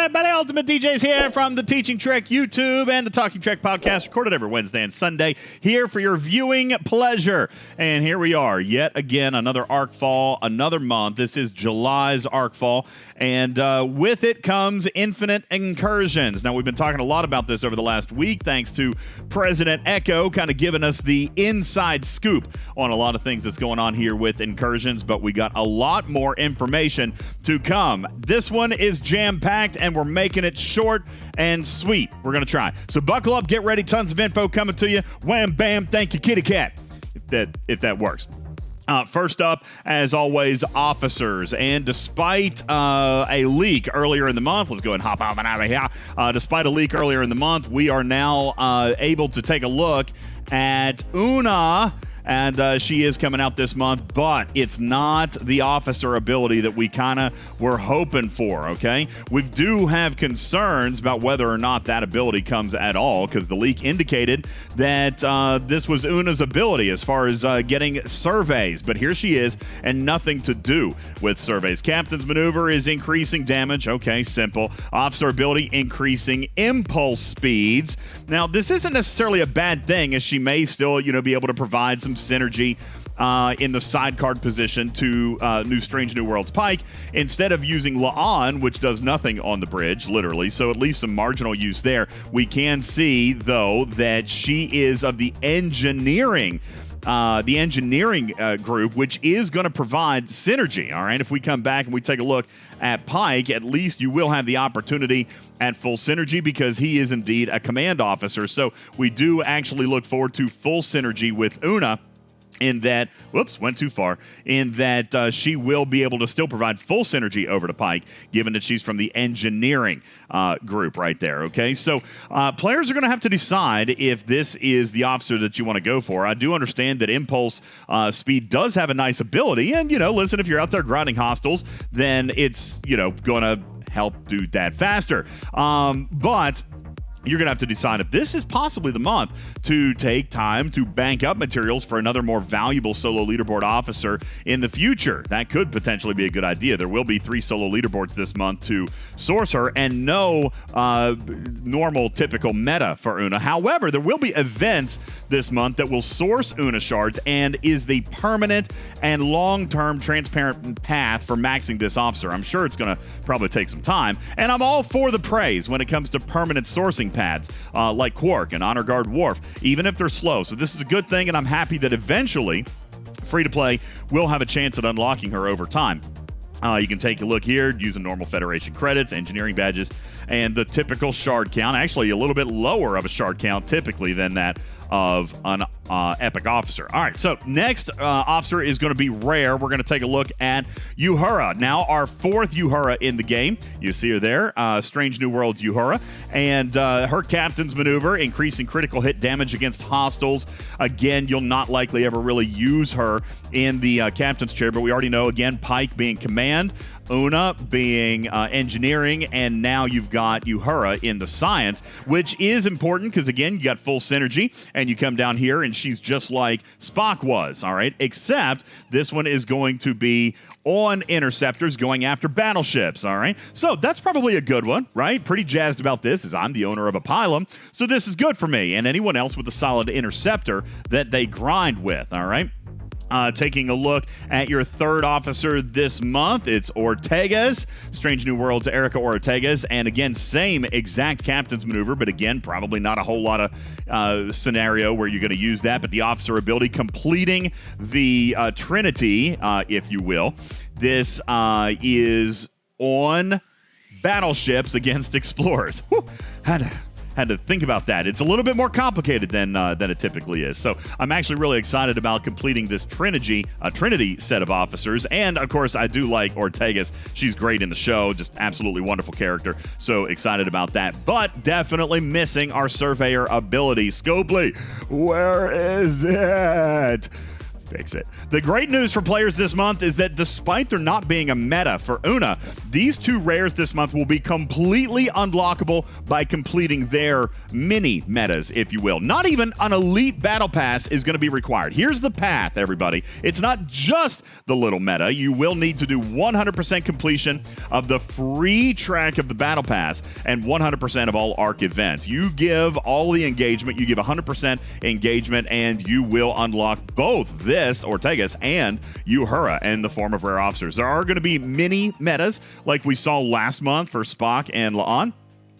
everybody? UltimatDjz here from the Teaching Trek YouTube and the Talking Trek podcast, recorded every Wednesday and Sunday, here for your viewing pleasure. And here we are, yet again, another ArcFall, another month. This is July's ArcFall, and with it comes infinite incursions. Now, we've been talking a lot about this over the last week, thanks to President Echo kind of giving us the inside scoop on a lot of things that's going on here with incursions, but we got a lot more information to come. This one is jam-packed, and we're making it short and sweet. We're going to try. So buckle up, get ready, tons of info coming to you. Wham, bam, thank you, kitty cat, if that works. First up, as always, officers. And despite a leak earlier in the month, let's go and hop out of here. Despite a leak earlier in the month, we are now able to take a look at Una. And she is coming out this month, but it's not the officer ability that we kind of were hoping for, okay? We do have concerns about whether or not that ability comes at all, because the leak indicated that this was Una's ability as far as getting surveys, but here she is, and nothing to do with surveys. Captain's maneuver is increasing damage. Okay, simple. Officer ability increasing impulse speeds. Now, this isn't necessarily a bad thing, as she may still, be able to provide some synergy in the side card position to Strange New Worlds Pike, instead of using La'an, which does nothing on the bridge, literally, so at least some marginal use there. We can see, though, that she is of the engineering group, which is going to provide synergy, all right? If we come back and we take a look at Pike, at least you will have the opportunity at full synergy, because he is indeed a command officer. So we do actually look forward to full synergy with Una, in that, whoops, went too far, in that she will be able to still provide full synergy over to Pike, given that she's from the engineering group right there, okay? So players are going to have to decide if this is the officer that you want to go for. I do understand that impulse speed does have a nice ability, and, listen, if you're out there grinding hostiles, then it's, going to help do that faster. But you're going to have to decide if this is possibly the month to take time to bank up materials for another more valuable solo leaderboard officer in the future. That could potentially be a good idea. There will be 3 solo leaderboards this month to source her, and no normal, typical meta for Una. However, there will be events this month that will source Una shards and is the permanent and long-term transparent path for maxing this officer. I'm sure it's going to probably take some time, and I'm all for the praise when it comes to permanent sourcing pads like Quark and Honor Guard Worf, even if they're slow. So this is a good thing, and I'm happy that eventually free-to-play will have a chance at unlocking her over time. You can take a look here using normal Federation credits, engineering badges, and the typical shard count. Actually, a little bit lower of a shard count typically than that of an epic officer. All right, so next officer is going to be rare. We're going to take a look at Uhura. Now, our 4th Uhura in the game. You see her there, Strange New Worlds Uhura. And her captain's maneuver, increasing critical hit damage against hostiles. Again, you'll not likely ever really use her in the captain's chair, but we already know, again, Pike being command, Una being engineering, and now you've got Uhura in the science, which is important because, again, you got full synergy, and you come down here, and she's just like Spock was, all right? Except this one is going to be on interceptors going after battleships, all right? So that's probably a good one, right? Pretty jazzed about this, as I'm the owner of a pylon, so this is good for me and anyone else with a solid interceptor that they grind with, all right? Taking a look at your 3rd officer this month, it's Ortega's, Strange New Worlds Erica Ortega's, and again, same exact captain's maneuver, but again, probably not a whole lot of scenario where you're going to use that, but the officer ability, completing the Trinity, if you will. This is on battleships against explorers. Whew. Had to think about that. It's a little bit more complicated than it typically is. So I'm actually really excited about completing this Trinity set of officers. And, of course, I do like Ortega's. She's great in the show. Just absolutely wonderful character. So excited about that. But definitely missing our Surveyor ability. Scopely, where is it? Fix it. The great news for players this month is that despite there not being a meta for Una, these 2 rares this month will be completely unlockable by completing their mini metas, if you will. Not even an elite battle pass is going to be required. Here's the path, everybody. It's not just the little meta. You will need to do 100% completion of the free track of the battle pass and 100% of all ARC events. You give all the engagement, you give 100% engagement, and you will unlock both this Ortegas and Uhura in the form of rare officers. There are going to be mini metas like we saw last month for Spock and La'an,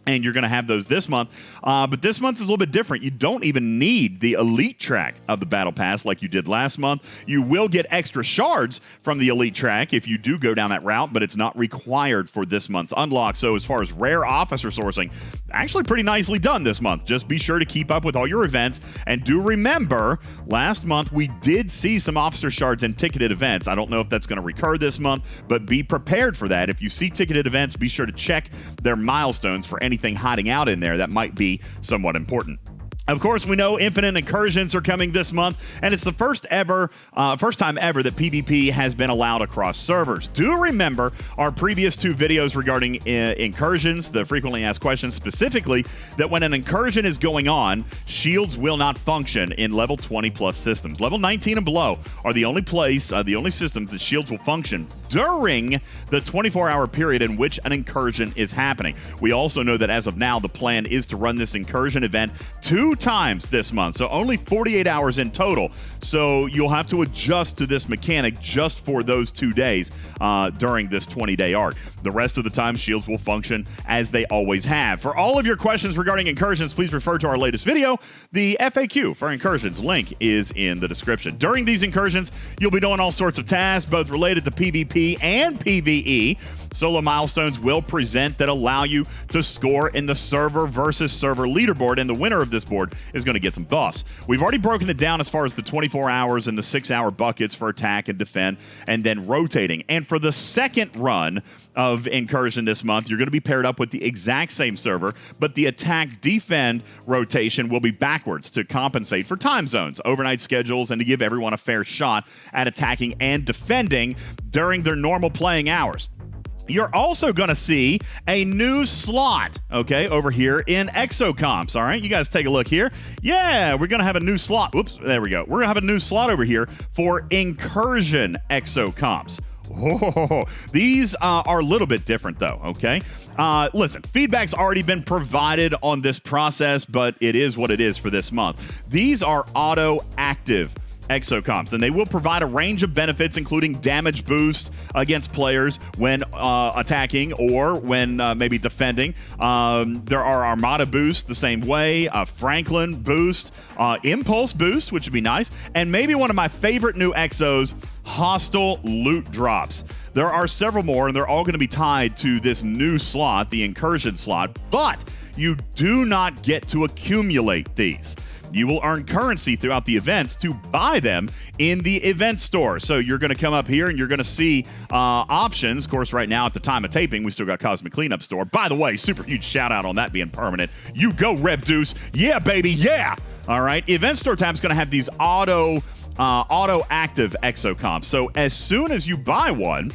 and you're going to have those this month. But this month is a little bit different. You don't even need the elite track of the battle pass like you did last month. You will get extra shards from the elite track if you do go down that route, but it's not required for this month's unlock. So as far as rare officer sourcing, actually pretty nicely done this month. Just be sure to keep up with all your events. And do remember, last month we did see some officer shards in ticketed events. I don't know if that's going to recur this month, but be prepared for that. If you see ticketed events, be sure to check their milestones for anything hiding out in there that might be somewhat important. Of course, we know Infinite Incursions are coming this month, and it's the first time ever that PvP has been allowed across servers. Do remember our previous 2 videos regarding incursions, the frequently asked questions, specifically that when an incursion is going on, shields will not function in level 20 plus systems. Level 19 and below are the only systems that shields will function during the 24-hour period in which an incursion is happening. We also know that as of now, the plan is to run this incursion event 2 times this month, so only 48 hours in total. So you'll have to adjust to this mechanic just for those 2 days during this 20-day arc. The rest of the time, shields will function as they always have. For all of your questions regarding incursions, please refer to our latest video. The FAQ for incursions link is in the description. During these incursions, you'll be doing all sorts of tasks, both related to PvP and PvE. Solo milestones will present that allow you to score in the server versus server leaderboard, and the winner of this board is going to get some buffs. We've already broken it down as far as the 24 hours and the 6-hour buckets for attack and defend, and then rotating. And for the second run of Incursion this month, you're going to be paired up with the exact same server, but the attack-defend rotation will be backwards to compensate for time zones, overnight schedules, and to give everyone a fair shot at attacking and defending during their normal playing hours. You're also going to see a new slot, okay, over here in Exo Cops, all right? You guys take a look here. Yeah, we're going to have a new slot. Oops, there we go. We're going to have a new slot over here for Incursion Exo Cops. Oh, these are a little bit different, though, okay? Listen, feedback's already been provided on this process, but it is what it is for this month. These are auto-active Exo Cops, and they will provide a range of benefits, including damage boost against players when attacking or when maybe defending. There are Armada boost the same way, Franklin boost, Impulse boost, which would be nice, and maybe one of my favorite new Exos, hostile loot drops. There are several more, and they're all going to be tied to this new slot, the Incursion slot, but you do not get to accumulate these. You will earn currency throughout the events to buy them in the event store. So you're going to come up here and you're going to see options. Of course, right now at the time of taping, we still got Cosmic Cleanup Store. By the way, super huge shout out on that being permanent. You go, Rev Deuce. Yeah, baby. Yeah. All right. Event store tab is going to have these auto active Exo Comps. So as soon as you buy one,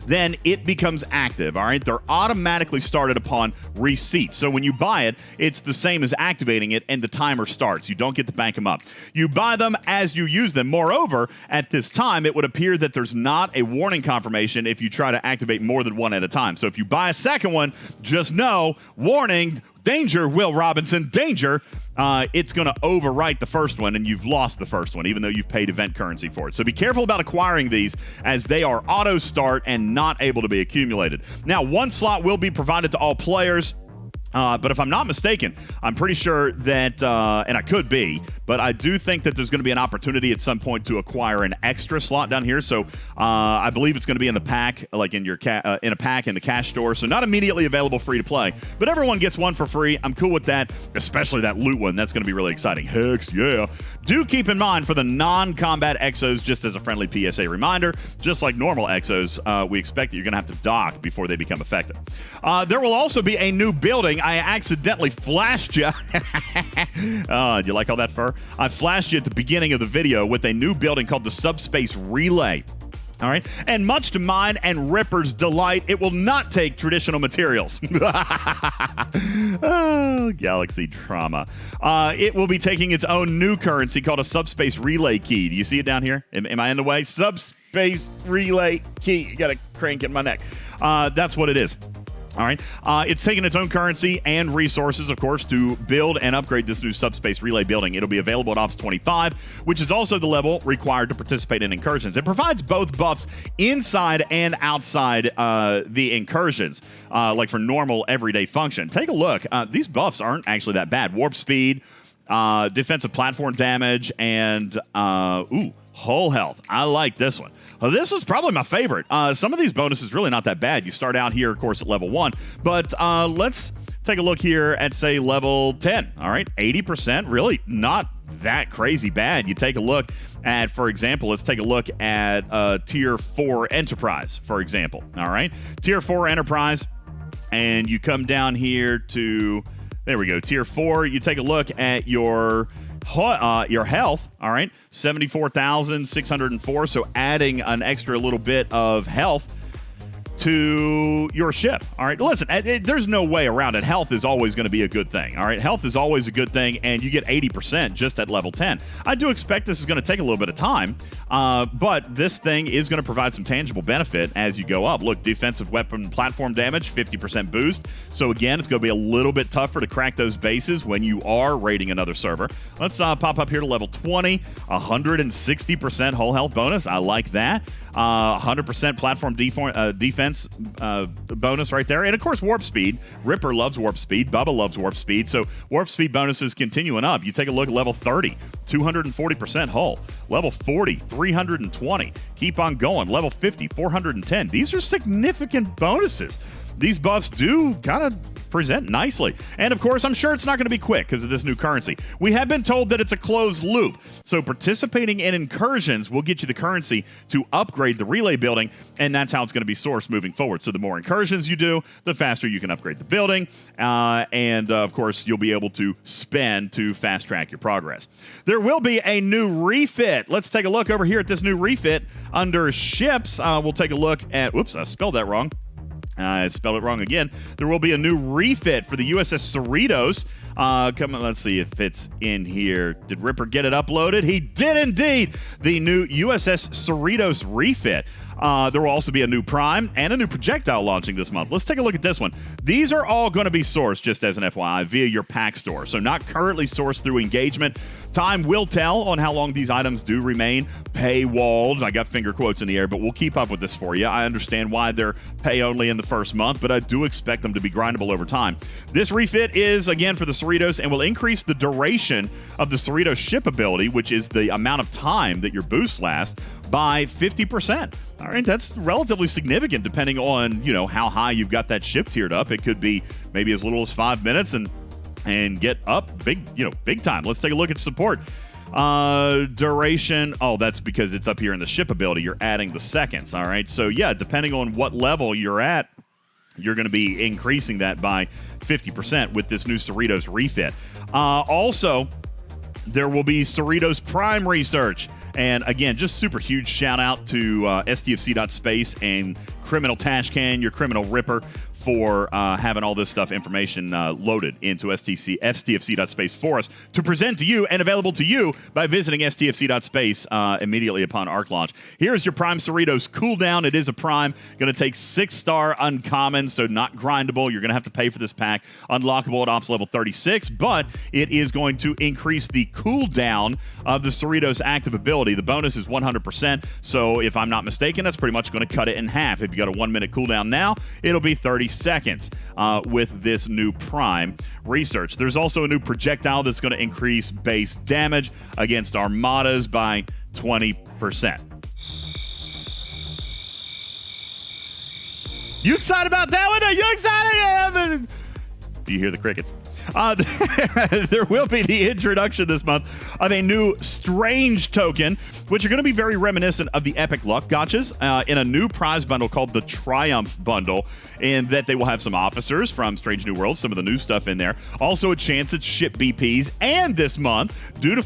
then it becomes active, all right? They're automatically started upon receipt. So when you buy it, it's the same as activating it, and the timer starts. You don't get to bank them up. You buy them as you use them. Moreover, at this time, it would appear that there's not a warning confirmation if you try to activate more than one at a time. So if you buy a second one, just know, warning, danger, Will Robinson, danger. It's going to overwrite the first one, and you've lost the first one, even though you've paid event currency for it. So be careful about acquiring these, as they are auto-start and not able to be accumulated. Now, one slot will be provided to all players. But if I'm not mistaken, I'm pretty sure that, and I could be, but I do think that there's going to be an opportunity at some point to acquire an extra slot down here. So I believe it's going to be in the pack, like in your in a pack in the cash store. So not immediately available free to play, but everyone gets one for free. I'm cool with that, especially that loot one. That's going to be really exciting. Hex, yeah. Do keep in mind for the non-combat Exos, just as a friendly PSA reminder, just like normal Exos, we expect that you're going to have to dock before they become effective. There will also be a new building building, I accidentally flashed you. Do you like all that fur? I flashed you at the beginning of the video with a new building called the Subspace Relay. All right. And much to mine and Ripper's delight, it will not take traditional materials. Oh, galaxy trauma. It will be taking its own new currency called a Subspace Relay key. Do you see it down here? Am I in the way? Subspace Relay key. You got a crank in my neck. That's what it is. All right. It's taking its own currency and resources, of course, to build and upgrade this new Subspace Relay building. It'll be available at Ops 25, which is also the level required to participate in Incursions. It provides both buffs inside and outside the Incursions, like for normal everyday function. Take a look. These buffs aren't actually that bad. Warp speed, defensive platform damage, and hull health. I like this one. This is probably my favorite. Some of these bonuses really not that bad. You start out here, of course, at level 1. But let's take a look here at, say, level 10. All right, 80%, really not that crazy bad. You take a look at, for example, let's take a look at Tier 4 Enterprise, for example. All right, Tier 4 Enterprise, and you come down here to, there we go, Tier 4. You take a look at your health, all right, 74,604, so adding an extra little bit of health to your ship. All right, listen, there's no way around it. Health is always going to be a good thing. All right, health is always a good thing, and you get 80% just at level 10. I do expect this is going to take a little bit of time, but this thing is going to provide some tangible benefit as you go up. Look, defensive weapon platform damage, 50% boost. So again, it's going to be a little bit tougher to crack those bases when you are raiding another server. Let's pop up here to level 20, 160% whole health bonus. I like that. 100% platform defense bonus right there. And, of course, warp speed. Ripper loves warp speed. Bubba loves warp speed. So warp speed bonuses continuing up. You take a look at level 30, 240% hull. Level 40, 320. Keep on going. Level 50, 410. These are significant bonuses. These buffs do kind of present nicely. And of course, I'm sure it's not going to be quick because of this new currency. We have been told that it's a closed loop. So participating in Incursions will get you the currency to upgrade the relay building, and that's how it's going to be sourced moving forward. So the more Incursions you do, the faster you can upgrade the building. Of course, you'll be able to spend to fast track your progress. There will be a new refit. Let's take a look over here at this new refit under ships. We'll take a look at, whoops, I spelled that wrong. I spelled it wrong again. There will be a new refit for the USS Cerritos. Come on, let's see if it's in here. Did Ripper get it uploaded? He did indeed. The new USS Cerritos refit. There will also be a new Prime and a new projectile launching this month. Let's take a look at this one. These are all going to be sourced, just as an FYI, via your pack store. So not currently sourced through engagement. Time will tell on how long these items do remain paywalled. I got finger quotes in the air, but we'll keep up with this for you. I understand why they're pay only in the first month, but I do expect them to be grindable over time. This refit is, again, for the Cerritos and will increase the duration of the Cerritos ship ability, which is the amount of time that your boosts last, by 50%. All right, that's relatively significant depending on, how high you've got that ship tiered up. It could be maybe as little as 5 minutes and get up big time. Let's take a look at support. Duration. Oh, that's because it's up here in the ship ability. You're adding the seconds. All right. So yeah, depending on what level you're at, you're going to be increasing that by 50% with this new Cerritos refit. Also, there will be Cerritos Prime research. And again, just super huge shout out to STFC.space and Criminal Tashcan, your criminal Ripper, for having all this information loaded into STFC.space for us to present to you and available to you by visiting STFC.space immediately upon ARC launch. Here's your Prime Cerritos cooldown. It is a Prime. Going to take 6-star uncommon, so not grindable. You're going to have to pay for this pack. Unlockable at Ops level 36, but it is going to increase the cooldown of the Cerritos active ability. The bonus is 100%, so if I'm not mistaken, that's pretty much going to cut it in half. If you got a 1-minute cooldown now, it'll be 30 seconds with this new Prime research. There's also a new projectile that's going to increase base damage against armadas by 20%. You excited about that one? Are you excited? Do you hear the crickets? There will be the introduction this month of a new Strange token, which are going to be very reminiscent of the Epic Luck Gotchas in a new prize bundle called the Triumph Bundle, in that they will have some officers from Strange New Worlds, some of the new stuff in there. Also a chance at ship BPs, and this month, due to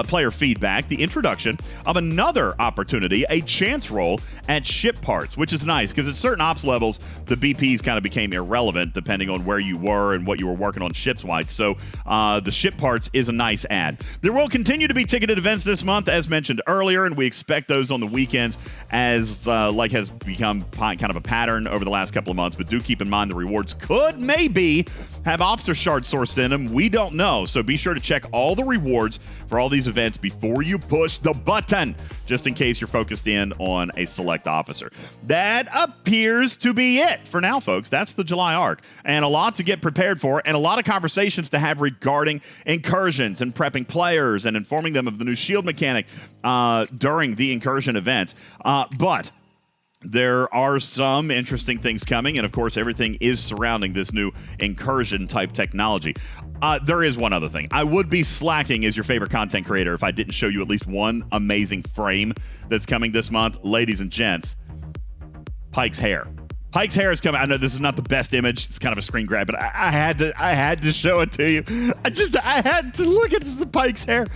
player feedback, the introduction of another opportunity, a chance roll at ship parts, which is nice because at certain ops levels, the BPs kind of became irrelevant depending on where you were and what you were working on ships-wide. So the ship parts is a nice add. There will continue to be ticketed events this month, as mentioned earlier, and we expect those on the weekends as like has become kind of a pattern over the last couple of months. But do keep in mind the rewards could maybe have officer shard sourced in them. We don't know. So be sure to check all the rewards for all these events before you push the button, just in case you're focused in on a select officer. That appears to be it for now, folks. That's the July arc, and a lot to get prepared for, and a lot of conversations to have regarding incursions and prepping players and informing them of the new shield mechanic during the incursion events. But there are some interesting things coming, and of course, everything is surrounding this new incursion-type technology. There is one other thing. I would be slacking as your favorite content creator if I didn't show you at least one amazing frame that's coming this month. Ladies and gents, Pike's hair. Pike's hair is coming. I know this is not the best image. It's kind of a screen grab, but I had to show it to you. I had to look at this Pike's hair.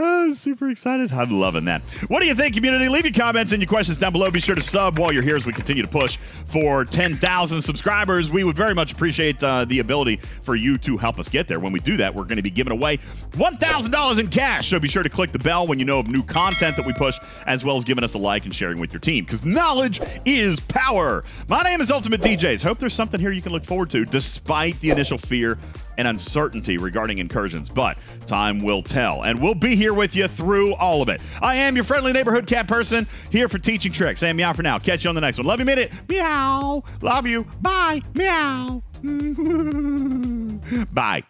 Oh, super excited. I'm loving that. What do you think, community? Leave your comments and your questions down below. Be sure to sub while you're here as we continue to push for 10,000 subscribers. We would very much appreciate the ability for you to help us get there. When we do that, we're going to be giving away $1,000 in cash. So be sure to click the bell when you know of new content that we push, as well as giving us a like and sharing with your team, because knowledge is power. My name is UltimatDjz. Hope there's something here you can look forward to, despite the initial fear and uncertainty regarding incursions, but time will tell, and we'll be here with you through all of it. I am your friendly neighborhood cat person, here for teaching tricks. And meow for now. Catch you on the next one. Love you, minute. Meow. Love you. Bye. Meow. Bye.